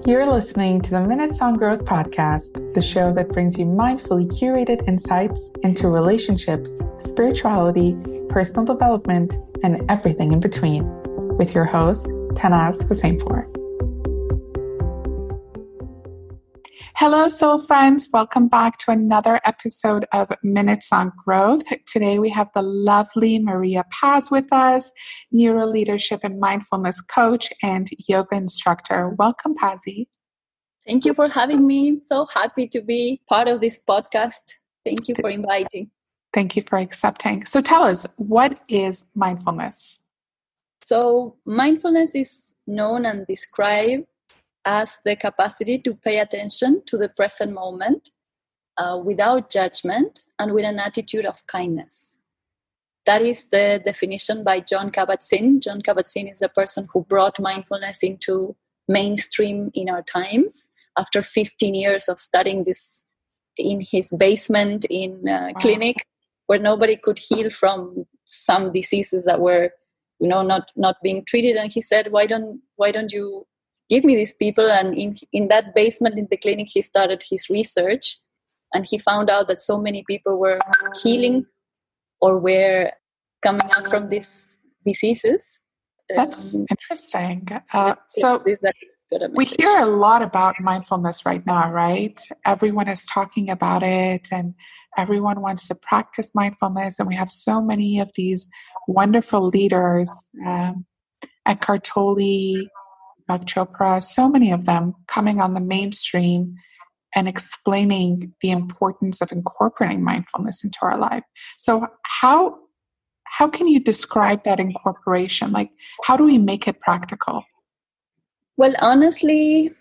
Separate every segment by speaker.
Speaker 1: You're listening to the Minutes on Growth podcast, the show that brings you mindfully curated insights into relationships, spirituality, personal development, and everything in between, with your host, Tannaz Hosseinpour. Hello, soul friends. Welcome back to another episode of Minutes on Growth. Today we have the lovely Maria Paz with us, neuroleadership and mindfulness coach and yoga instructor. Welcome, Pazzy.
Speaker 2: Thank you for having me. So happy to be part of this podcast. Thank you for inviting.
Speaker 1: Thank you for accepting. So tell us, what is mindfulness?
Speaker 2: So mindfulness is known and described as the capacity to pay attention to the present moment without judgment and with an attitude of kindness. That is the definition by Jon Kabat-Zinn. Jon Kabat-Zinn is the person who brought mindfulness into mainstream in our times after 15 years of studying this in his basement in a clinic where nobody could heal from some diseases that were, not being treated. And he said, why don't you give me these people? And in that basement in the clinic, he started his research, and he found out that so many people were healing or were coming out from these diseases.
Speaker 1: That's interesting. So we hear a lot about mindfulness right now, right? Everyone is talking about it and everyone wants to practice mindfulness. And we have so many of these wonderful leaders, Eckhart Tolle, Deepak Chopra, so many of them coming on the mainstream and explaining the importance of incorporating mindfulness into our life. So how can you describe that incorporation? Like, how do we make it practical?
Speaker 2: Well, honestly,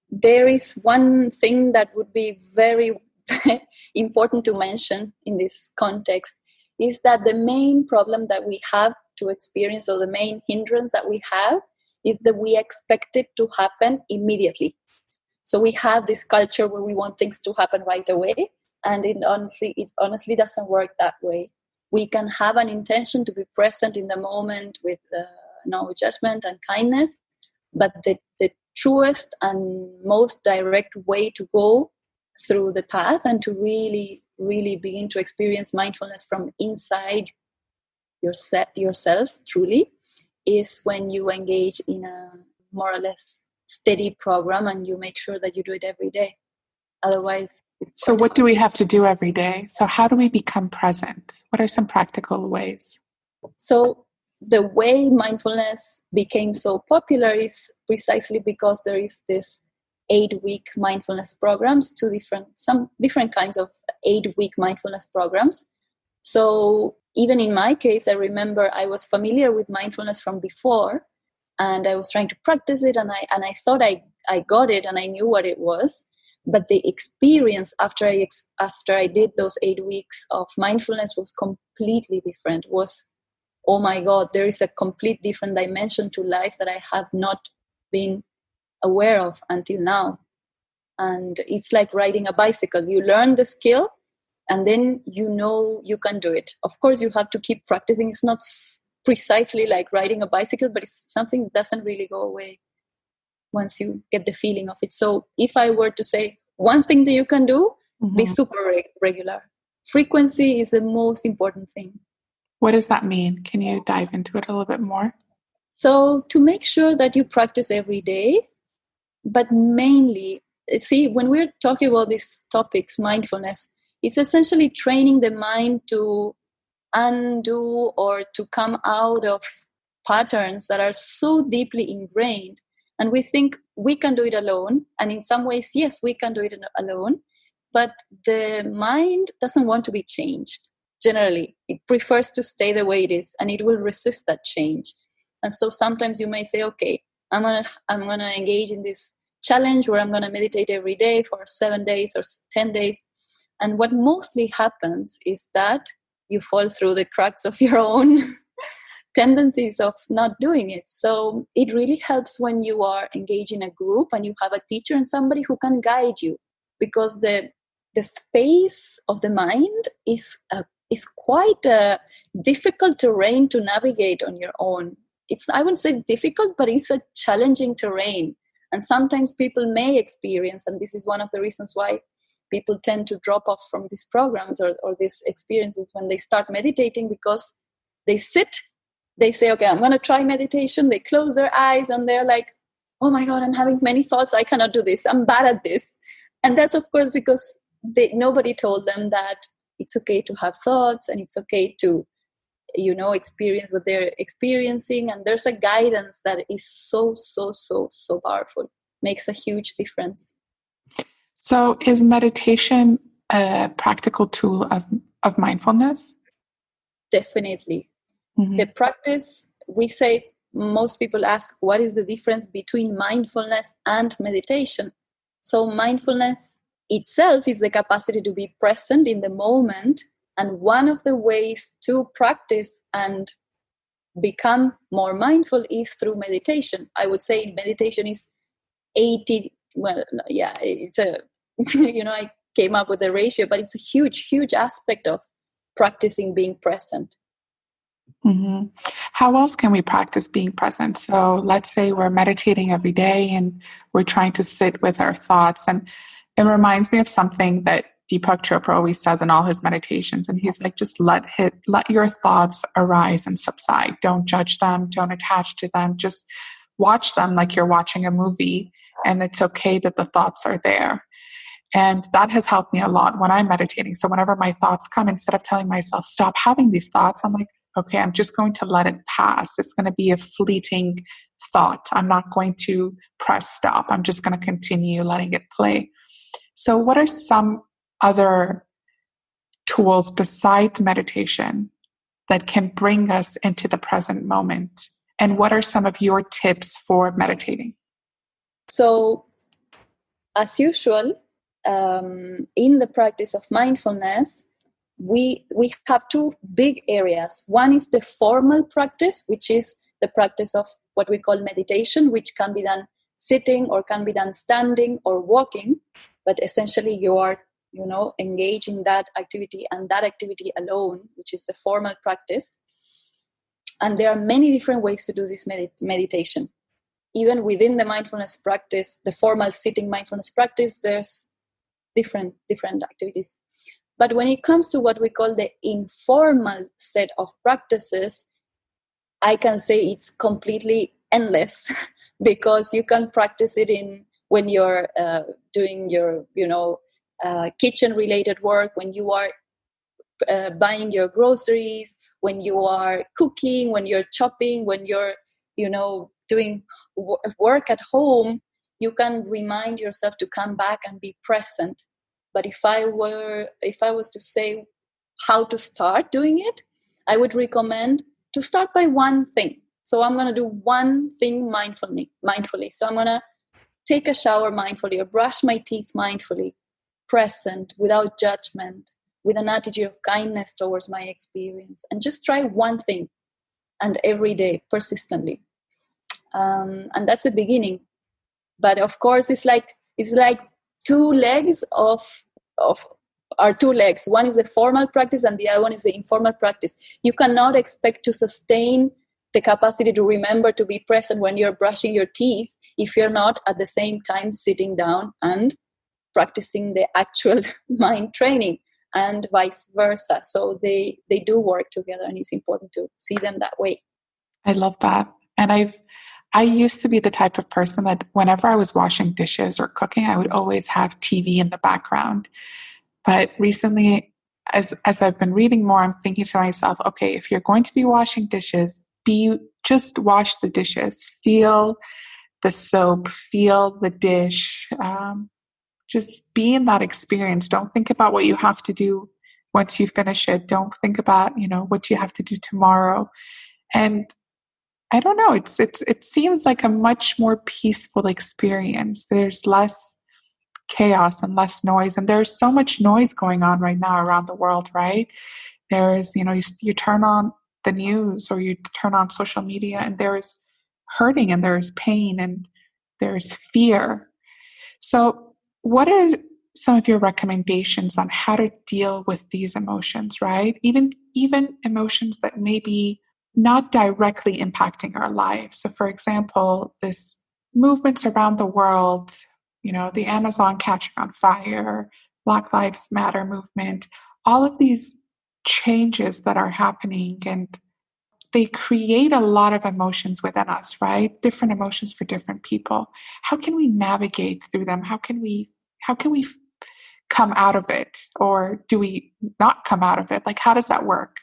Speaker 2: there is one thing that would be very important to mention in this context, is that the main problem that we have to experience, or the main hindrance that we have, is that we expect it to happen immediately. So we have this culture where we want things to happen right away, and it honestly doesn't work that way. We can have an intention to be present in the moment with no judgment and kindness, but the truest and most direct way to go through the path and to really, really begin to experience mindfulness from inside yourself truly is when you engage in a more or less steady program and you make sure that you do it every day. Otherwise...
Speaker 1: So what do we have to do every day? So how do we become present? What are some practical ways? So
Speaker 2: the way mindfulness became so popular is precisely because there is this 8-week mindfulness programs, some different kinds of 8-week mindfulness programs. So even in my case, I remember I was familiar with mindfulness from before, and I was trying to practice it, and I thought I got it and I knew what it was. But the experience after I did those 8 weeks of mindfulness was completely different. Was, oh my God, there is a complete different dimension to life that I have not been aware of until now. And it's like riding a bicycle. You learn the skill, and then you know you can do it. Of course, you have to keep practicing. It's not precisely like riding a bicycle, but it's something that doesn't really go away once you get the feeling of it. So if I were to say one thing that you can do, be super regular. Frequency is the most important thing.
Speaker 1: What does that mean? Can you dive into it a little bit more?
Speaker 2: So to make sure that you practice every day, but mainly, see, when we're talking about these topics, mindfulness, it's essentially training the mind to undo or to come out of patterns that are so deeply ingrained. And we think we can do it alone. And in some ways, yes, we can do it alone. But the mind doesn't want to be changed. Generally, it prefers to stay the way it is, and it will resist that change. And so sometimes you may say, okay, I'm gonna engage in this challenge where I'm gonna meditate every day for 7 days or 10 days. And what mostly happens is that you fall through the cracks of your own tendencies of not doing it. So it really helps when you are engaged in a group and you have a teacher and somebody who can guide you, because the space of the mind is quite a difficult terrain to navigate on your own. I wouldn't say difficult, but it's a challenging terrain. And sometimes people may experience, and this is one of the reasons why people tend to drop off from these programs or these experiences when they start meditating, because they sit, they say, okay, I'm going to try meditation. They close their eyes and they're like, oh my God, I'm having many thoughts. I cannot do this. I'm bad at this. And that's, of course, because nobody told them that it's okay to have thoughts and it's okay to, experience what they're experiencing. And there's a guidance that is so, so, so, so powerful. Makes a huge difference.
Speaker 1: So is meditation a practical tool of mindfulness?
Speaker 2: Definitely. Mm-hmm. The practice, we say, most people ask, what is the difference between mindfulness and meditation? So mindfulness itself is the capacity to be present in the moment. And one of the ways to practice and become more mindful is through meditation. I would say meditation is 80, it's a, I came up with a ratio, but it's a huge, huge aspect of practicing being present.
Speaker 1: Mm-hmm. How else can we practice being present? So let's say we're meditating every day and we're trying to sit with our thoughts. And it reminds me of something that Deepak Chopra always says in all his meditations. And he's like, just let your thoughts arise and subside. Don't judge them. Don't attach to them. Just watch them like you're watching a movie. And it's okay that the thoughts are there. And that has helped me a lot when I'm meditating. So whenever my thoughts come, instead of telling myself, stop having these thoughts, I'm like, okay, I'm just going to let it pass. It's going to be a fleeting thought. I'm not going to press stop. I'm just going to continue letting it play. So what are some other tools besides meditation that can bring us into the present moment? And what are some of your tips for meditating?
Speaker 2: So, as usual, in the practice of mindfulness, we have two big areas. One is the formal practice, which is the practice of what we call meditation, which can be done sitting or can be done standing or walking. But essentially you are, engaged in that activity and that activity alone, which is the formal practice. And there are many different ways to do this meditation. Even within the mindfulness practice, the formal sitting mindfulness practice, there's different activities. But when it comes to what we call the informal set of practices, I can say it's completely endless because you can practice it when you're doing your, kitchen-related work, when you are buying your groceries, when you are cooking, when you're chopping, when you're, doing work at home. You can remind yourself to come back and be present. But if I was to say how to start doing it, I would recommend to start by one thing. So I'm going to do one thing mindfully. So I'm going to take a shower mindfully or brush my teeth mindfully, present, without judgment, with an attitude of kindness towards my experience, and just try one thing, and every day, persistently. And that's the beginning. But of course, it's like two legs of our two legs. One is the formal practice and the other one is the informal practice. You cannot expect to sustain the capacity to remember to be present when you're brushing your teeth if you're not at the same time sitting down and practicing the actual mind training, and vice versa. So they do work together, and it's important to see them that way.
Speaker 1: I love that. And I used to be the type of person that whenever I was washing dishes or cooking, I would always have TV in the background. But recently, as I've been reading more, I'm thinking to myself, okay, if you're going to be washing dishes, just wash the dishes. Feel the soap, feel the dish. Just be in that experience. Don't think about what you have to do once you finish it. Don't think about, what you have to do tomorrow. And I don't know. It seems like a much more peaceful experience. There's less chaos and less noise, and there's so much noise going on right now around the world. Right? There's you turn on the news or you turn on social media, and there's hurting and there's pain and there's fear. So, what are some of your recommendations on how to deal with these emotions? Right? Even emotions that may be not directly impacting our lives. So, for example, this movements around the world, the Amazon catching on fire, Black Lives Matter movement, all of these changes that are happening, and they create a lot of emotions within us, right? Different emotions for different people. How can we navigate through them? How can we come out of it? Or do we not come out of it? Like, how does that work?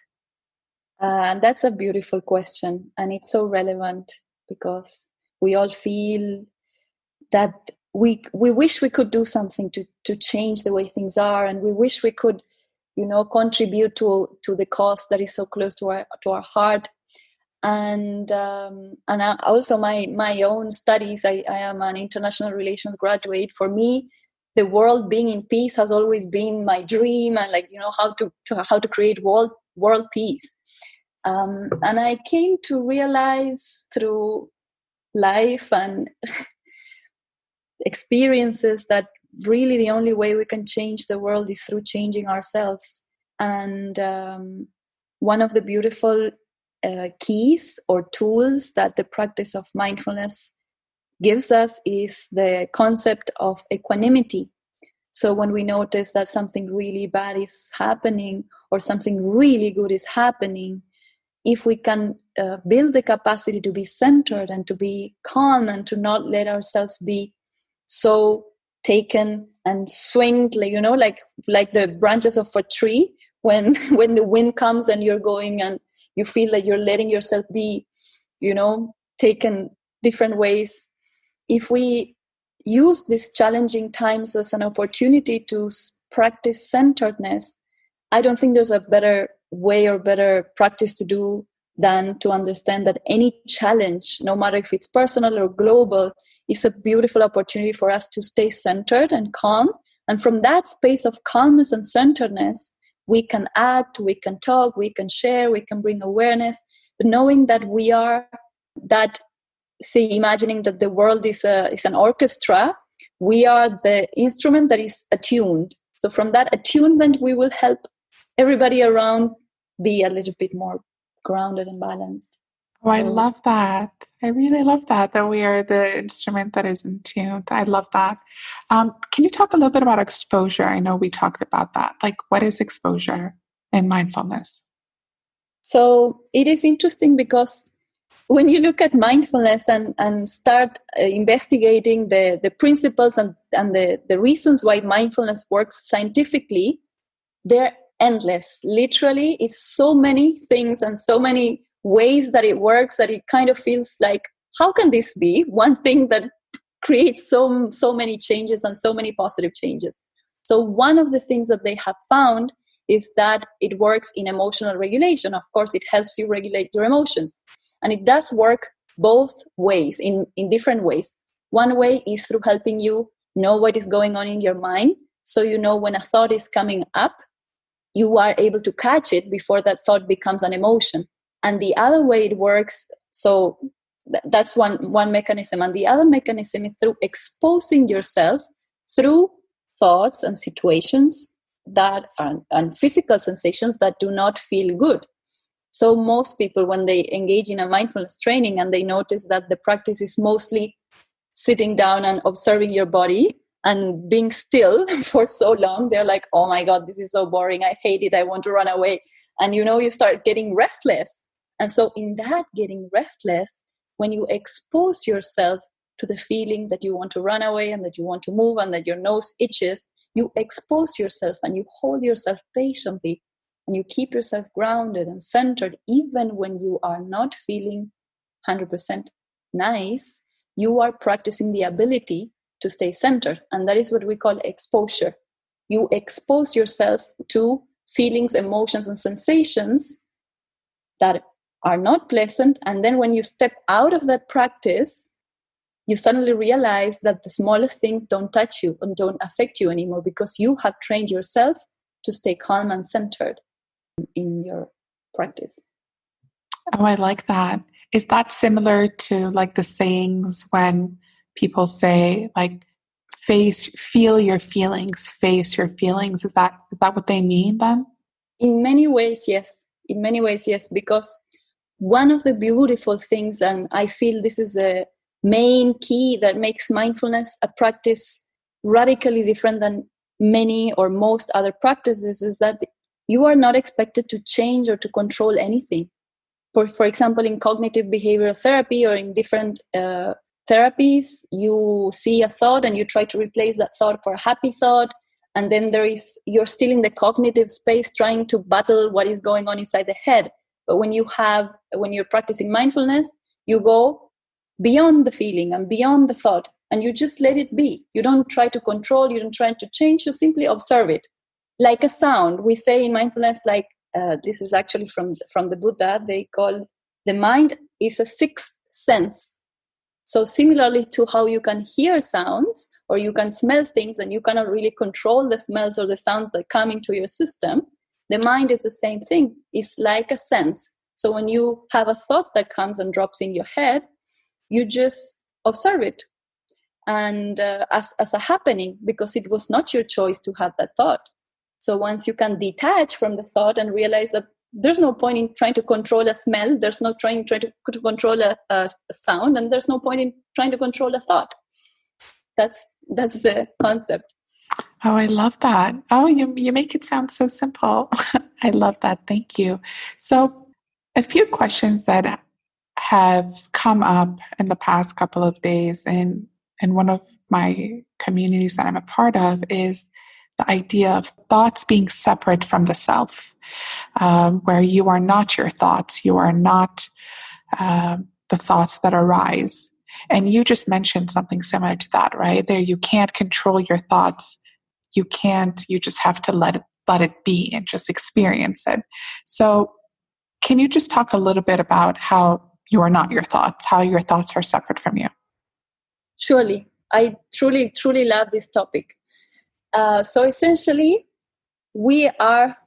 Speaker 2: That's a beautiful question. And it's so relevant because we all feel that we wish we could do something to change the way things are. And we wish we could, contribute to the cause that is so close to our heart. And also my own studies. I am an international relations graduate. For me, the world being in peace has always been my dream, and how to create world peace. And I came to realize through life and experiences that really the only way we can change the world is through changing ourselves. And one of the beautiful keys or tools that the practice of mindfulness gives us is the concept of equanimity. So when we notice that something really bad is happening or something really good is happening, if we can build the capacity to be centered and to be calm and to not let ourselves be so taken and swinged, like the branches of a tree when the wind comes and you're going and you feel that you're letting yourself be, taken different ways. If we use these challenging times as an opportunity to practice centeredness, I don't think there's a better way or better practice to do than to understand that any challenge, no matter if it's personal or global, is a beautiful opportunity for us to stay centered and calm. And from that space of calmness and centeredness, we can act, we can talk, we can share, we can bring awareness, but knowing that we are that, imagining that the world is an orchestra, we are the instrument that is attuned. So from that attunement, we will help everybody around be a little bit more grounded and balanced.
Speaker 1: Oh, I love that. I really love that we are the instrument that is in tune. I love that. Can you talk a little bit about exposure? I know we talked about that. Like, what is exposure in mindfulness?
Speaker 2: So it is interesting because when you look at mindfulness and start investigating the principles and the reasons why mindfulness works scientifically, they're endless. Literally, it's so many things and so many ways that it works that it kind of feels like, how can this be one thing that creates so many changes and so many positive changes? So one of the things that they have found is that it works in emotional regulation. Of course, it helps you regulate your emotions. And it does work both ways, in different ways. One way is through helping you know what is going on in your mind. So you know when a thought is coming up, you are able to catch it before that thought becomes an emotion. And the other way it works, so that's one mechanism. And the other mechanism is through exposing yourself through thoughts and situations that are, and physical sensations that do not feel good. So most people, when they engage in a mindfulness training and they notice that the practice is mostly sitting down and observing your body and being still for so long, they're like, oh my God, this is so boring. I hate it. I want to run away. And you start getting restless. And so in that getting restless, when you expose yourself to the feeling that you want to run away and that you want to move and that your nose itches, you expose yourself and you hold yourself patiently and you keep yourself grounded and centered, even when you are not feeling 100% nice, you are practicing the ability to stay centered. And that is what we call exposure. You expose yourself to feelings, emotions, and sensations that are not pleasant. And then when you step out of that practice, you suddenly realize that the smallest things don't touch you and don't affect you anymore because you have trained yourself to stay calm and centered in your practice.
Speaker 1: Oh, I like that. Is that similar to like the sayings when people say like feel your feelings, face your feelings? Is that what they mean then?
Speaker 2: In many ways, yes. In many ways, yes. Because one of the beautiful things, and I feel this is main key that makes mindfulness a practice radically different than many or most other practices is that you are not expected to change or to control anything. For example, in cognitive behavioral therapy or in different therapies, you see a thought and you try to replace that thought for a happy thought. And then you're still in the cognitive space trying to battle what is going on inside the head. But when you're practicing mindfulness, you go beyond the feeling and beyond the thought, and you just let it be. You don't try to control, you don't try to change, you simply observe it. Like a sound, we say in mindfulness, like this is actually from the Buddha, they call the mind is a sixth sense. So similarly to how you can hear sounds or you can smell things and you cannot really control the smells or the sounds that come into your system, the mind is the same thing. It's like a sense. So when you have a thought that comes and drops in your head, you just observe it and as a happening, because it was not your choice to have that thought. So once you can detach from the thought and realize that there's no point in trying to control a smell, there's no trying to control a sound, and there's no point in trying to control a thought. That's the concept.
Speaker 1: Oh, I love that. Oh, you make it sound so simple. I love that. Thank you. So a few questions that have come up in the past couple of days in one of my communities that I'm a part of is the idea of thoughts being separate from the self, where you are not your thoughts, you are not the thoughts that arise. And you just mentioned something similar to that, right? There, you can't control your thoughts. You just have to let it be and just experience it. So can you just talk a little bit about how you are not your thoughts, how your thoughts are separate from you?
Speaker 2: Surely. I truly, truly love this topic. So essentially, we are,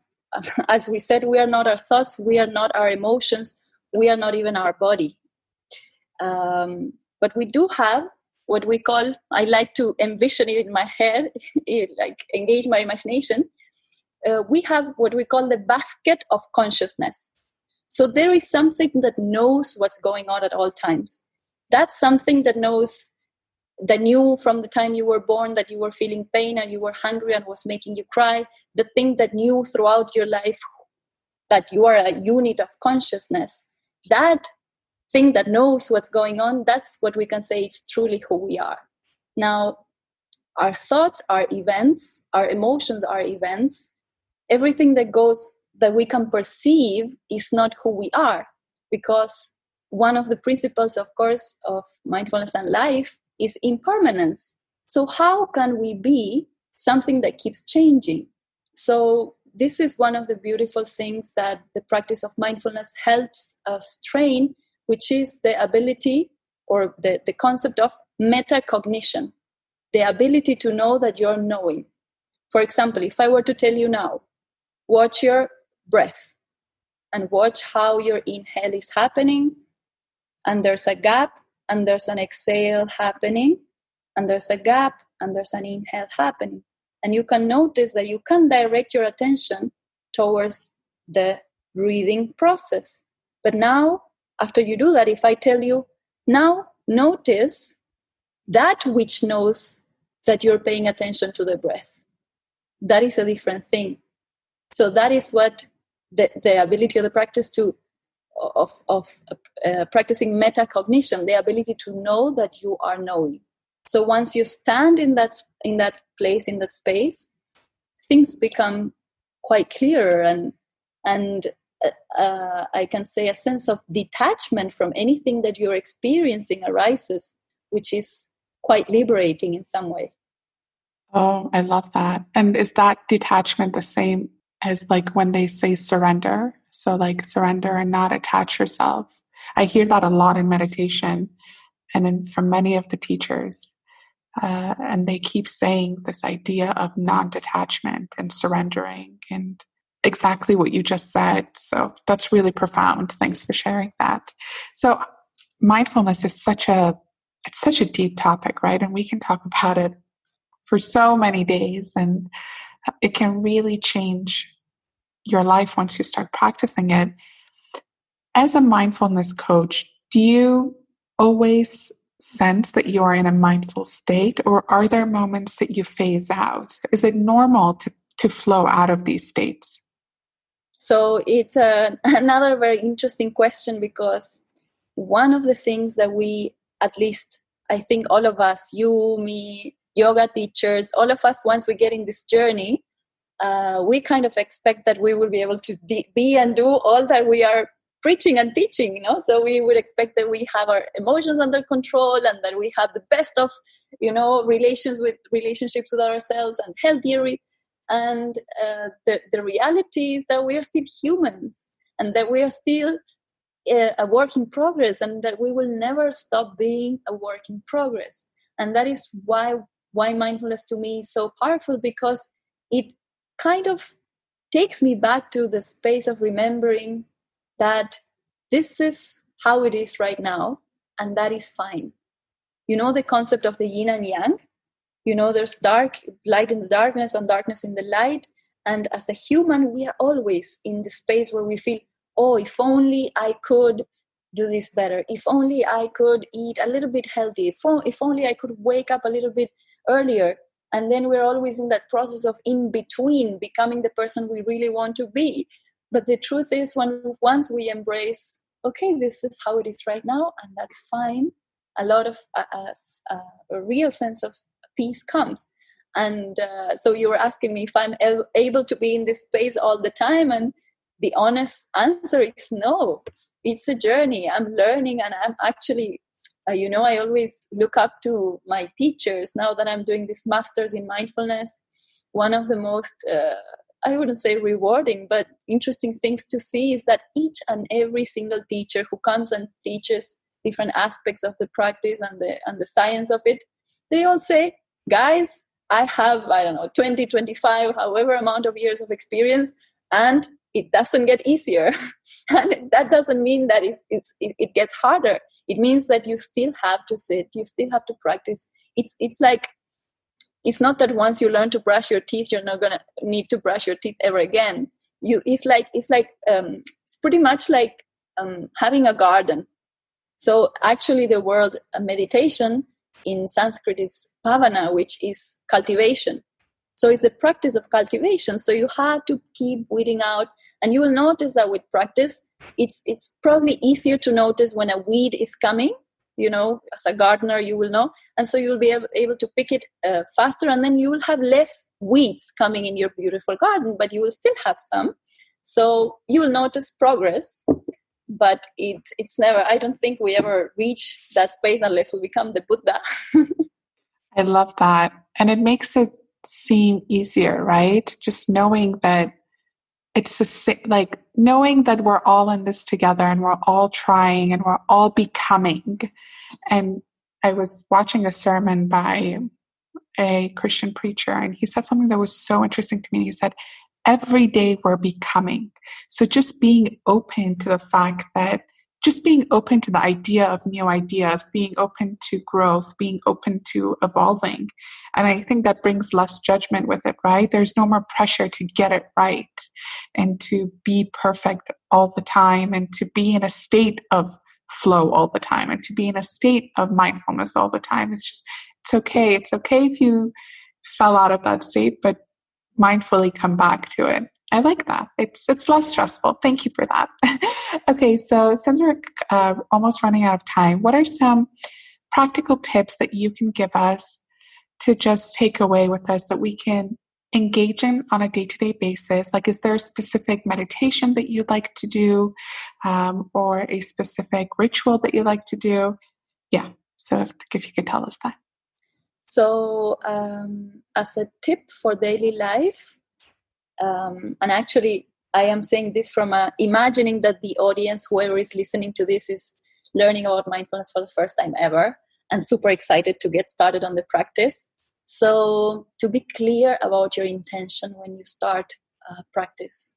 Speaker 2: as we said, we are not our thoughts, we are not our emotions, we are not even our body. But we do have what we call, I like to envision it in my head, like engage my imagination. We have what we call the basket of consciousness. So there is something that knows what's going on at all times. That's something that knew from the time you were born that you were feeling pain and you were hungry and was making you cry. The thing that knew throughout your life that you are a unit of consciousness. That thing that knows what's going on, that's what we can say is truly who we are. Now, our thoughts are events, our emotions are events. Everything that we can perceive is not who we are, because one of the principles, of course, of mindfulness and life is impermanence. So how can we be something that keeps changing? So this is one of the beautiful things that the practice of mindfulness helps us train, which is the ability or the concept of metacognition, the ability to know that you're knowing. For example, if I were to tell you now, watch your breath and watch how your inhale is happening, and there's a gap, and there's an exhale happening, and there's a gap, and there's an inhale happening. And you can notice that you can direct your attention towards the breathing process. But now, after you do that, if I tell you, now notice that which knows that you're paying attention to the breath, that is a different thing. So that is what the ability of the practice of practicing metacognition, the ability to know that you are knowing. So once you stand in that place, in that space, things become quite clearer, and I can say a sense of detachment from anything that you're experiencing arises, which is quite liberating in some way.
Speaker 1: Oh, I love that. And is that detachment the same as like when they say surrender? So like surrender and not attach yourself. I hear that a lot in meditation and from many of the teachers. And they keep saying this idea of non-detachment and surrendering and exactly what you just said. So that's really profound. Thanks for sharing that. So mindfulness is such a deep topic, right? And we can talk about it for so many days, and it can really change your life once you start practicing it. As a mindfulness coach, do you always sense that you are in a mindful state, or are there moments that you phase out? Is it normal to flow out of these states?
Speaker 2: So it's another very interesting question, because one of the things that we, at least I think all of us, you, me, yoga teachers, all of us, once we get in this journey, we kind of expect that we will be able to be and do all that we are preaching and teaching, you know. So we would expect that we have our emotions under control, and that we have the best of, you know, relationships with ourselves, and healthier. And the reality is that we are still humans, and that we are still a work in progress, and that we will never stop being a work in progress. And that is why mindfulness to me is so powerful, because it kind of takes me back to the space of remembering that this is how it is right now, and that is fine. You know, the concept of the yin and yang, you know, there's light in the darkness and darkness in the light. And as a human, we are always in the space where we feel, oh, if only I could do this better. If only I could eat a little bit healthy. If only I could wake up a little bit earlier. And then we're always in that process of in between, becoming the person we really want to be. But the truth is, once we embrace, okay, this is how it is right now, and that's fine, a lot of a real sense of peace comes. And so you were asking me if I'm able to be in this space all the time, and the honest answer is no. It's a journey. I'm learning, and I'm actually, you know, I always look up to my teachers now that I'm doing this master's in mindfulness. One of the most, I wouldn't say rewarding, but interesting things to see is that each and every single teacher who comes and teaches different aspects of the practice and the science of it, they all say, guys, I have, 20, 25, however amount of years of experience, and it doesn't get easier. And that doesn't mean that it gets harder. It means that you still have to sit, you still have to practice. It's like, it's not that once you learn to brush your teeth, you're not going to need to brush your teeth ever again. It's pretty much like having a garden. So actually the word meditation in Sanskrit is bhavana, which is cultivation. So it's a practice of cultivation. So you have to keep weeding out, and you will notice that with practice, it's probably easier to notice when a weed is coming. You know, as a gardener, you will know. And so you'll be able to pick it faster, and then you will have less weeds coming in your beautiful garden, but you will still have some. So you will notice progress, but it's never, I don't think we ever reach that space unless we become the Buddha.
Speaker 1: I love that. And it makes it seem easier, right? Just knowing that it's like knowing that we're all in this together, and we're all trying, and we're all becoming. And I was watching a sermon by a Christian preacher, and he said something that was so interesting to me. He said, every day we're becoming. So just being open to the fact that, just being open to the idea of new ideas, being open to growth, being open to evolving. And I think that brings less judgment with it, right? There's no more pressure to get it right and to be perfect all the time, and to be in a state of flow all the time, and to be in a state of mindfulness all the time. It's okay. It's okay if you fell out of that state, but mindfully come back to it. I like that. It's less stressful. Thank you for that. Okay, so since we're almost running out of time, what are some practical tips that you can give us to just take away with us that we can engage in on a day-to-day basis? Like, is there a specific meditation that you'd like to do, or a specific ritual that you like to do? Yeah, so if you could tell us that.
Speaker 2: So as a tip for daily life, and actually I am saying this from imagining that the audience, whoever is listening to this, is learning about mindfulness for the first time ever and super excited to get started on the practice. So to be clear about your intention when you start practice,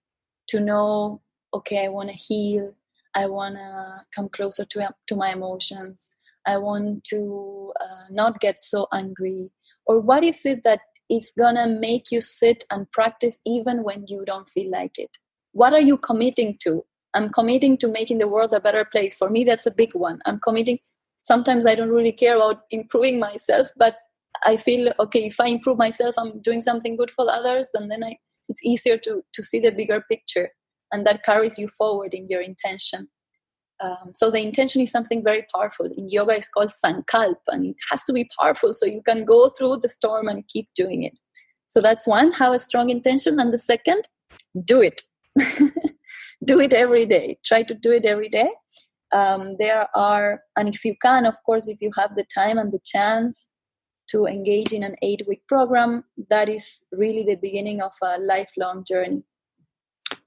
Speaker 2: to know, okay, I want to heal, I want to come closer to my emotions, I want to not get so angry, or what is it that is going to make you sit and practice even when you don't feel like it? What are you committing to? I'm committing to making the world a better place. For me, that's a big one. I'm committing sometimes I don't really care about improving myself, but I feel, okay, if I improve myself, I'm doing something good for others, and then it's easier to see the bigger picture, and that carries you forward in your intention. So the intention is something very powerful. In yoga, it's called sankalp, and it has to be powerful so you can go through the storm and keep doing it. So that's one, have a strong intention. And the second, do it. Do it every day. Try to do it every day. And if you can, of course, if you have the time and the chance to engage in an 8-week program, that is really the beginning of a lifelong journey.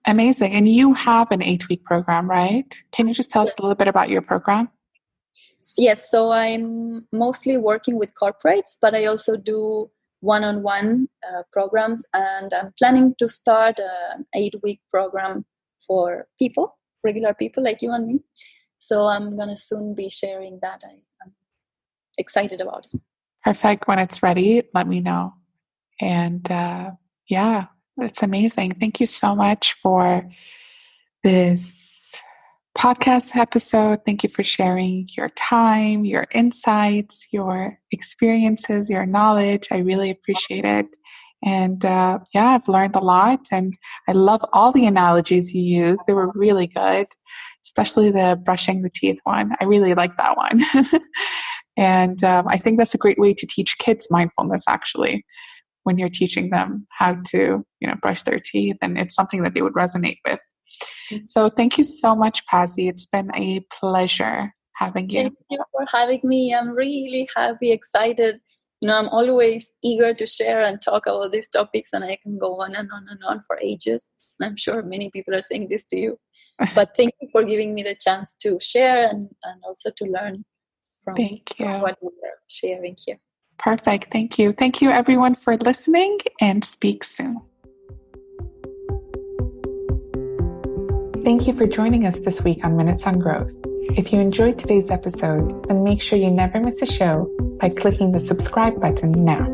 Speaker 1: Amazing. And you have an 8-week program, right? Can you just tell us a little bit about your program?
Speaker 2: Yes. So I'm mostly working with corporates, but I also do one-on-one programs, and I'm planning to start an 8-week program for people, regular people like you and me. So I'm going to soon be sharing that. I'm excited about it.
Speaker 1: Perfect. When it's ready, let me know. And yeah, that's amazing. Thank you so much for this podcast episode. Thank you for sharing your time, your insights, your experiences, your knowledge. I really appreciate it. And yeah, I've learned a lot, and I love all the analogies you used. They were really good, especially the brushing the teeth one. I really like that one. And I think that's a great way to teach kids mindfulness, actually, when you're teaching them how to, brush their teeth, and it's something that they would resonate with. So thank you so much, Pazzi. It's been a pleasure having you.
Speaker 2: Thank you for having me. I'm really happy, excited. I'm always eager to share and talk about these topics, and I can go on and on and on for ages. And I'm sure many people are saying this to you. But thank you for giving me the chance to share and also to learn from what we're sharing here.
Speaker 1: Perfect. Thank you. Thank you, everyone, for listening, and speak soon. Thank you for joining us this week on Minutes on Growth. If you enjoyed today's episode, then make sure you never miss a show by clicking the subscribe button now.